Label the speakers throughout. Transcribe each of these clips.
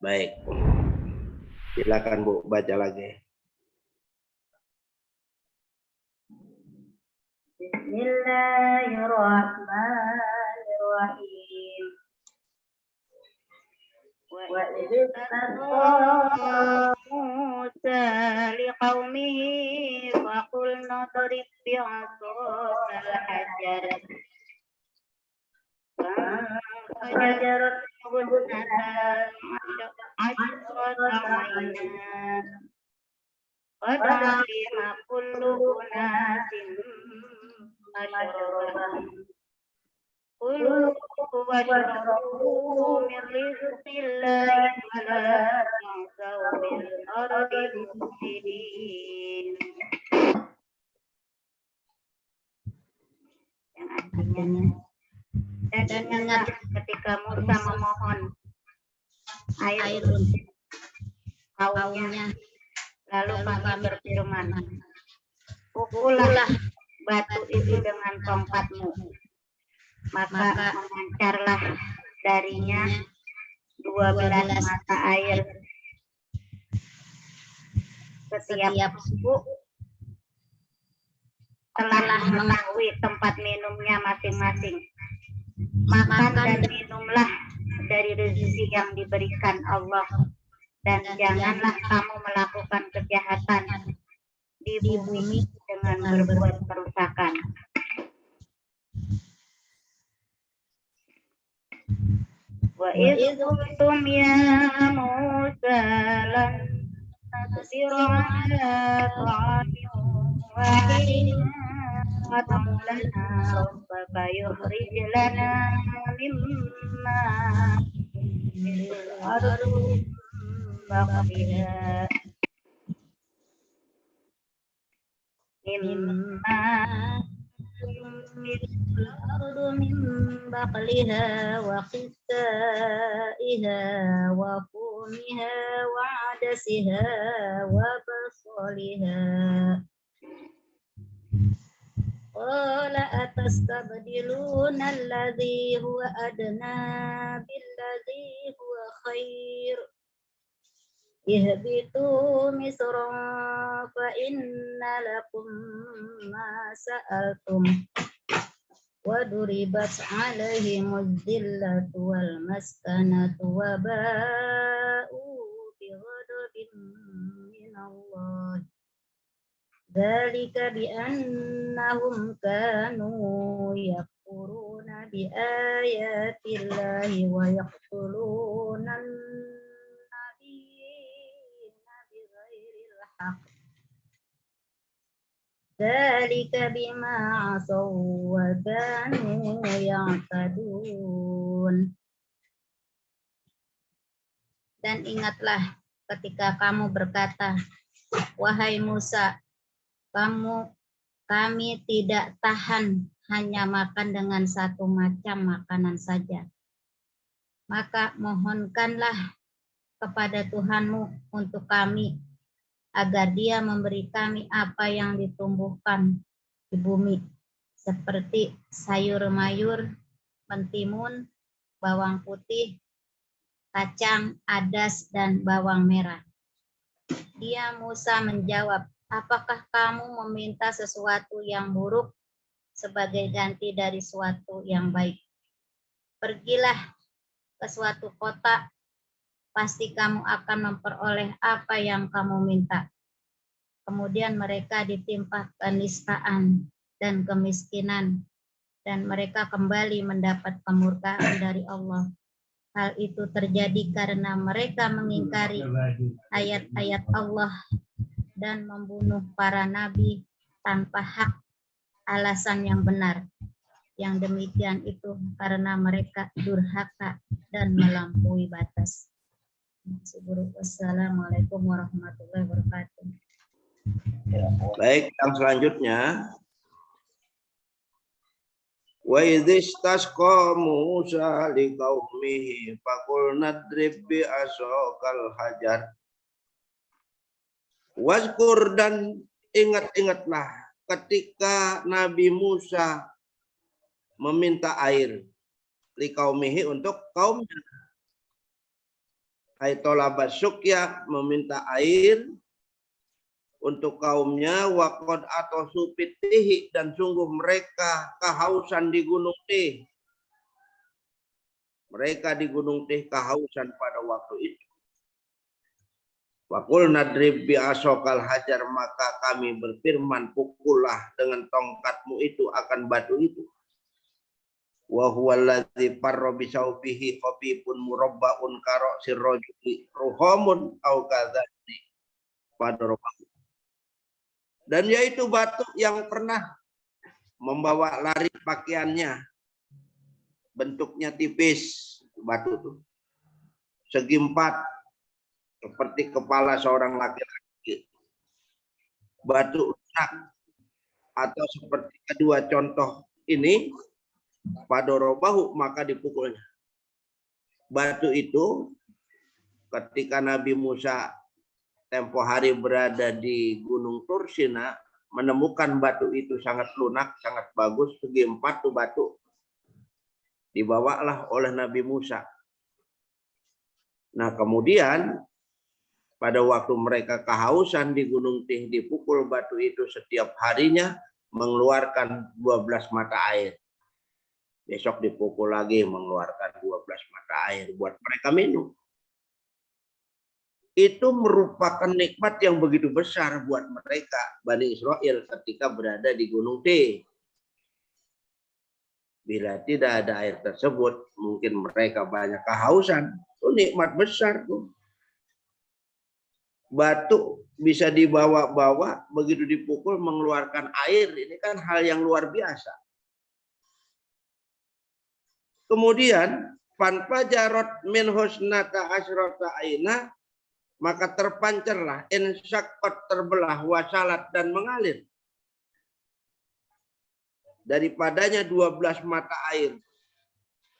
Speaker 1: Baik. Silakan Bu, baca lagi.
Speaker 2: Bismillahirrahmanirrahim. Wa idh istasqa Musa liqaumihi faqulna idrib bi'asakal hajar فانفجرت اثنتا عشرة عينا قد علم كل أناس مشربهم كلوا واشربوا من رزق الله ولا تعثوا في الأرض مفسدين. Yang artinya, dan ingat ketika Musa memohon air untuk kaumnya, lalu kami berfirman, pukullah batu itu dengan tongkatmu, maka memancarlah darinya 12 mata air setiap suku telah mengetahui tempat minumnya masing-masing. Makan dan minumlah dari rezeki yang diberikan Allah, dan janganlah kamu melakukan kejahatan di bumi dengan berbuat kerusakan. Wa idh qultum ya Musa lan nasbiru ala ta'amin wahidin fad'u lana rabbaka yukhrij lana mimma fil ardi baqliha min baqliha wa qithaiha wa fumiha wa adasiha wa basaliha. Qala atastabdiluna alladhi huwa adna billadhi huwa khair. Ihbitu misran fa inna lakum ma sa'altum wa duribat alaihimuz zillatu wal maskanatu wa ba'u bi ghadabin minallah. Dzalika bi annahum kanu yakfuruna bi ayatillahi wa yaqtuluna Dzalika bima asaw wa kanu ya'tadun. Dan ingatlah ketika kamu berkata, wahai Musa, kami tidak tahan hanya makan dengan satu macam makanan saja. Maka mohonkanlah kepada Tuhanmu untuk kami, agar Dia memberi kami apa yang ditumbuhkan di bumi, seperti sayur-mayur, mentimun, bawang putih, kacang, adas, dan bawang merah. Dia Musa menjawab, apakah kamu meminta sesuatu yang buruk sebagai ganti dari suatu yang baik? Pergilah ke suatu kota, pasti kamu akan memperoleh apa yang kamu minta. Kemudian mereka ditimpa kenistaan dan kemiskinan, dan mereka kembali mendapat kemurkaan dari Allah. Hal itu terjadi karena mereka mengingkari ayat-ayat Allah dan membunuh para nabi tanpa hak alasan yang benar. Yang demikian itu karena mereka durhaka dan melampaui batas. Wassalamualaikum warahmatullahi wabarakatuh.
Speaker 1: Baik, yang selanjutnya. Wa idh istasqa Musa liqaumihi faqulna idrib bi asakal hajar. Wazkur, dan ingat-ingatlah ketika Nabi Musa meminta air liqaumihi untuk kaumnya. Ai tolaba sukya, meminta air untuk kaumnya, waqad atau supitihi, dan sungguh mereka kehausan di gunung Tih. Mereka di gunung Tih kehausan pada waktu itu. Waqul nadrib bi asokal hajar, maka kami berfirman, pukullah dengan tongkatmu itu akan batu itu. Wa huwa allazi farra bi saufihi khafifun murabbaun karo sirrajuli ruhamun au kadzati padrobahu. Dan yaitu batu yang pernah membawa lari pakaiannya, bentuknya tipis, batu itu segi 4 seperti kepala seorang laki-laki. Batu lunak atau seperti kedua contoh ini, padorobahu, maka dipukulnya. Batu itu ketika Nabi Musa tempo hari berada di Gunung Tursina, menemukan batu itu sangat lunak, sangat bagus, segi 4 tuh batu. Dibawalah oleh Nabi Musa. Nah, kemudian pada waktu mereka kehausan di Gunung Tih, dipukul batu itu setiap harinya mengeluarkan 12 mata air. Besok dipukul lagi mengeluarkan 12 mata air buat mereka minum. Itu merupakan nikmat yang begitu besar buat mereka, Bani Israel, ketika berada di Gunung Tih. Bila tidak ada air tersebut, mungkin mereka banyak kehausan. Itu nikmat besar tuh. Batu bisa dibawa-bawa, begitu dipukul mengeluarkan air. Ini kan hal yang luar biasa. Kemudian, fanfajarot min husnata asyrata aina, maka terpancarlah, insyakot, terbelah, wasalat, dan mengalir daripadanya 12 mata air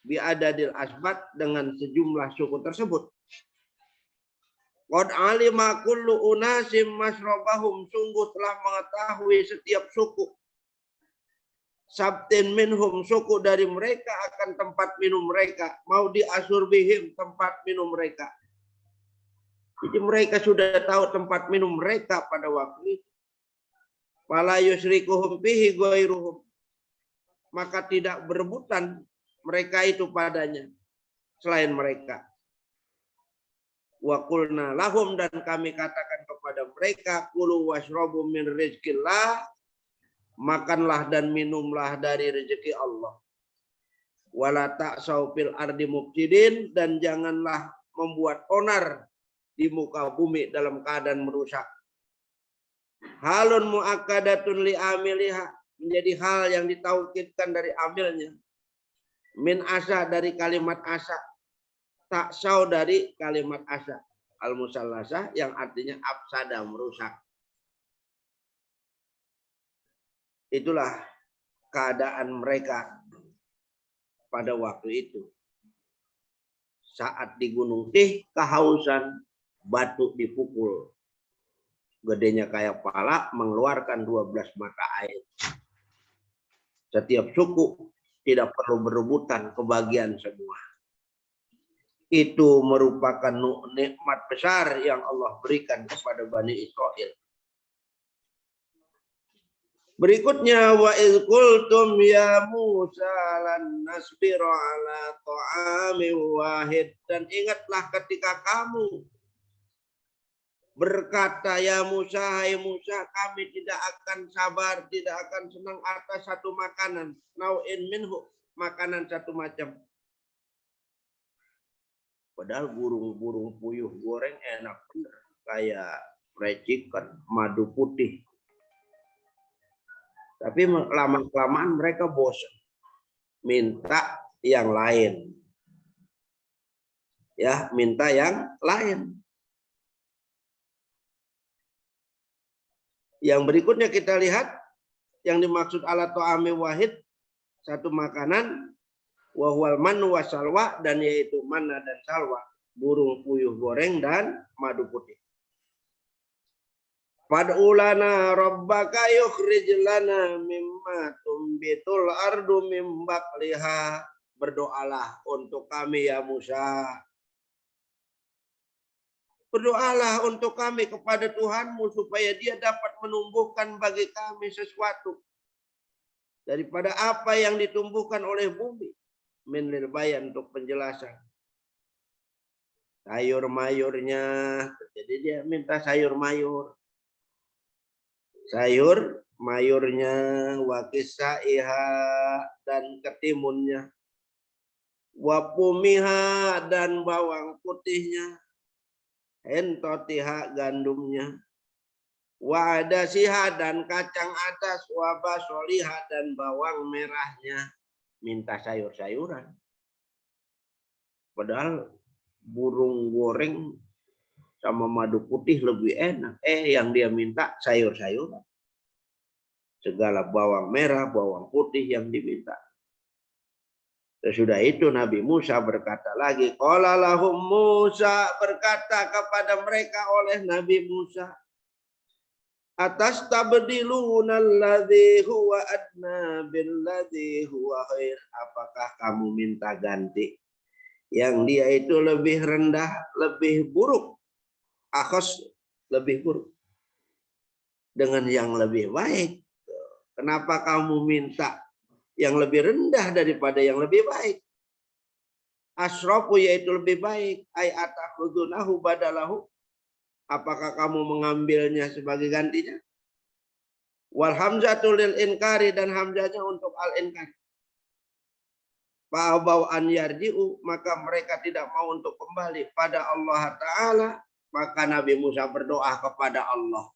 Speaker 1: biadadil asbat, dengan sejumlah suku tersebut. Qad alima kullu unasim masrabahum, sungguh telah mengetahui setiap suku, sabtin minhum, suku dari mereka, akan tempat minum mereka, mau diasur bihim, tempat minum mereka. Jadi mereka sudah tahu tempat minum mereka pada waktu itu. Fala yusrikuhum bihi ghairuhum, maka tidak berebutan mereka itu padanya selain mereka. Wa qulna lahum, dan kami katakan kepada mereka, kulu washrabu min rizqillah, makanlah dan minumlah dari rezeki Allah. Wala ta'sau fil ardi mufsidin, dan janganlah membuat onar di muka bumi dalam keadaan merusak. Halun muakkadatun li amiliha, menjadi hal yang ditaukidkan dari amilnya. Min asa, dari kalimat asa. Taksau, dari kalimat asa. Al-musallasah, yang artinya afsada, merusak. Itulah keadaan mereka pada waktu itu. Saat di Gunung Tih kehausan, batu dipukul. Gedenya kayak pala, mengeluarkan 12 mata air. Setiap suku tidak perlu berebutan, kebagian semua. Itu merupakan nikmat besar yang Allah berikan kepada Bani Israel. Berikutnya, wa idh qultum ya Musa lan nasbiru ala ta'amin wahid, dan ingatlah ketika kamu berkata, ya Musa, hai Musa, kami tidak akan sabar, tidak akan senang atas satu makanan, nau'in minhu, makanan satu macam. Padahal burung-burung puyuh goreng enak bener, kayak fried chicken, madu putih. Tapi lama-kelamaan mereka bosan, minta yang lain. Ya, minta yang lain. Yang berikutnya kita lihat, yang dimaksud ala ta'ami wahid, satu makanan, wahwal manu wasalwa, dan yaitu manna dan salwa, burung puyuh goreng dan madu putih. Fad'ulana rabbaka yukhrij lana mimma tumbitul ardu mim baqliha, berdoalah untuk kami ya Musa, Berdoalah untuk kami kepada Tuhanmu supaya dia dapat menumbuhkan bagi kami sesuatu daripada apa yang ditumbuhkan oleh bumi. Min lil bayan, untuk penjelasan. Sayur mayurnya, jadi dia minta sayur mayur. Sayur mayurnya, wakisaiha, dan ketimunnya, wapumiha, dan bawang putihnya, entotiha, gandumnya, wadasiha, dan kacang atas, wabasoliha, dan bawang merahnya. Minta sayur-sayuran. Padahal burung goreng sama madu putih lebih enak. Yang dia minta sayur-sayuran. Segala bawang merah, bawang putih yang diminta. Sesudah itu Nabi Musa berkata lagi, qala lahum Musa, berkata kepada mereka oleh Nabi Musa, atas tabdiluna alladzi huwa adna billadzi huwa khair. Apakah kamu minta ganti yang dia itu lebih rendah, lebih buruk, akhos, lebih buruk, dengan yang lebih baik? Kenapa kamu minta yang lebih rendah daripada yang lebih baik? Asrofu, yaitu lebih baik. Ay atakhudunahu badalahu, apakah kamu mengambilnya sebagai gantinya? Wal hamzatul lil inkari, dan hamzahnya untuk al inkar. Fa'abau an yarji'u, maka mereka tidak mau untuk kembali pada Allah Ta'ala. Maka Nabi Musa berdoa kepada Allah.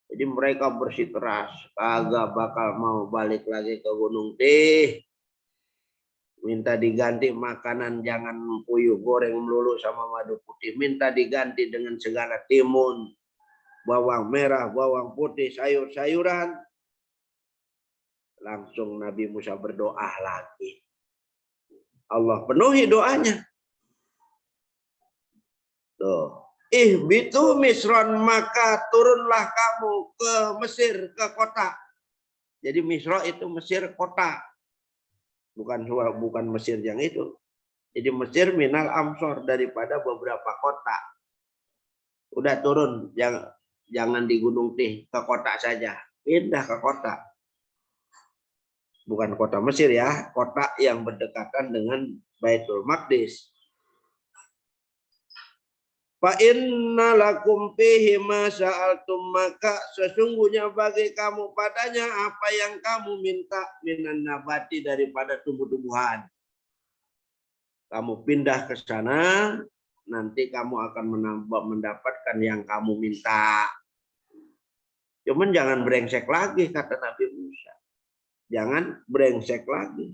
Speaker 1: Jadi mereka bersikeras, kagak bakal mau balik lagi ke Gunung Tih. Minta diganti makanan, jangan puyuh goreng melulu sama madu putih. Minta diganti dengan segala timun, bawang merah, bawang putih, sayur-sayuran. Langsung Nabi Musa berdoa lagi. Allah penuhi doanya. Tuh. Ihbitu Misron, maka turunlah kamu ke Mesir, ke kota. Jadi Misro itu Mesir kota. Bukan Mesir yang itu. Jadi Mesir minal amsor, daripada beberapa kota. Udah turun, jangan di Gunung Tih, ke kota saja. Pindah ke kota. Bukan kota Mesir ya, kota yang berdekatan dengan Baitul Maqdis. Fa inna lakum fihi ma sa'altum, maka sesungguhnya bagi kamu padanya apa yang kamu minta, minan nabati, daripada tumbuh-tumbuhan. Kamu pindah ke sana, nanti kamu akan mendapatkan yang kamu minta. Cuman jangan brengsek lagi, kata Nabi Musa. Jangan brengsek lagi.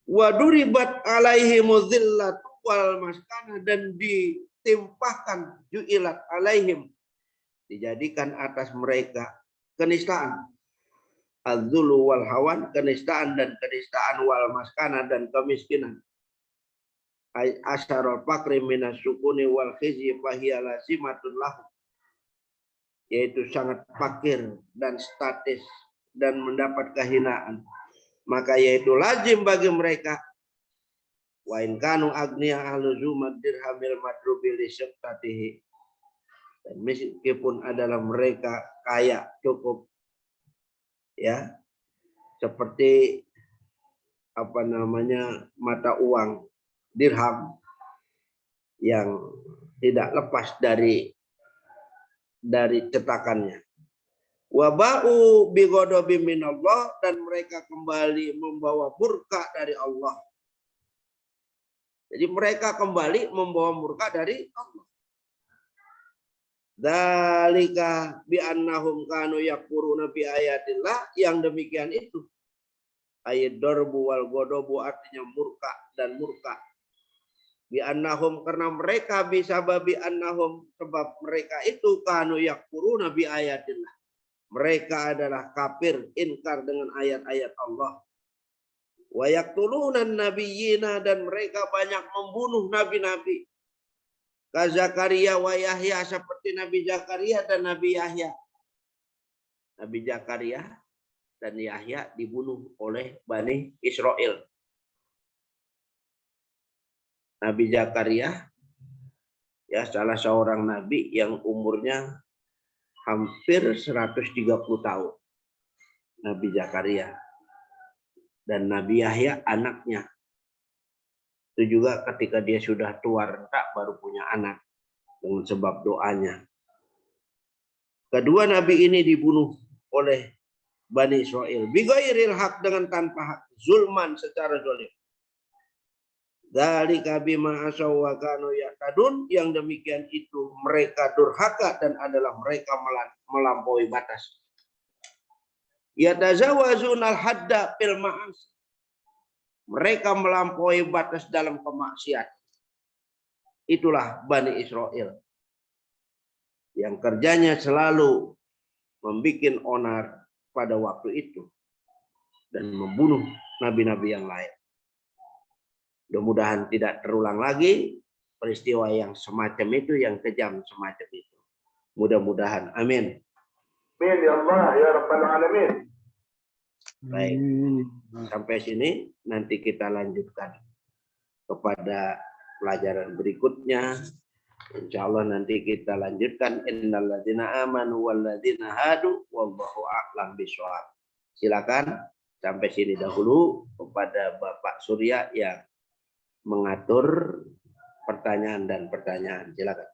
Speaker 1: Wa duribat alaihimuz zillatu wal maskana, dan ditimpahkan, ju'ilat alaihim, dijadikan atas mereka kenistaan, az-zulu wal hawan, kenistaan dan kenistaan, wal maskana, dan kemiskinan, asyarul fakri minas sukuni wal khizyi fahiya lasimatun lahu, yaitu sangat fakir dan statis dan mendapat kehinaan, maka yaitu lazim bagi mereka. Wa in kanu agniya ahluzumat dirhamil madrubil lisyaqatihi, dan meskipun adalah mereka kaya cukup, ya, seperti mata uang dirham yang tidak lepas dari cetakannya. Wa ba'u bi ghadabi minallah, dan mereka kembali membawa murka dari Allah. Jadi mereka kembali membawa murka dari Allah. Dzalika bi annahum kanu yakfuruna bi ayatillah, yang demikian itu. Ayat darbu wal ghadabu, artinya murka dan murka. Bi annahum, karena mereka, bisa babi annahum, sebab mereka itu kanu yakfuruna bi ayatillah. Mereka adalah kafir, inkar dengan ayat-ayat Allah. Wa yaqtuluna nabiyina, dan mereka banyak membunuh nabi-nabi. Ka Zakaria wa Yahya, seperti Nabi Zakaria dan Nabi Yahya. Nabi Zakaria dan Yahya dibunuh oleh Bani Israel. Nabi Zakaria, ya salah seorang nabi yang umurnya hampir 130 tahun. Nabi Zakaria. Dan Nabi Yahya anaknya. Itu juga ketika dia sudah tua renta baru punya anak dengan sebab doanya. Kedua nabi ini dibunuh oleh Bani Israel. Bighairil haq, dengan tanpa hak. Zulman, secara zalim. Dzalika bima asaw wa kanu ya'tadun, yang demikian itu mereka durhaka dan adalah mereka melampaui batas. Yatazawazunal hadda fil ma'as. Mereka melampaui batas dalam kemaksiatan. Itulah Bani Israel yang kerjanya selalu membuat onar pada waktu itu dan membunuh nabi-nabi yang lain. Mudah-mudahan tidak terulang lagi peristiwa yang semacam itu, yang kejam semacam itu. Mudah-mudahan. Amin.
Speaker 3: Amin ya Allah ya Rabbal Alamin.
Speaker 1: Baik. Sampai sini, nanti kita lanjutkan kepada pelajaran berikutnya. Insya Allah nanti kita lanjutkan. Innalladzina amanu walladzina hadu wallahu a'lam bishawab. Silakan sampai sini dahulu kepada Bapak Surya yang mengatur pertanyaan dan pertanyaan. Silakan.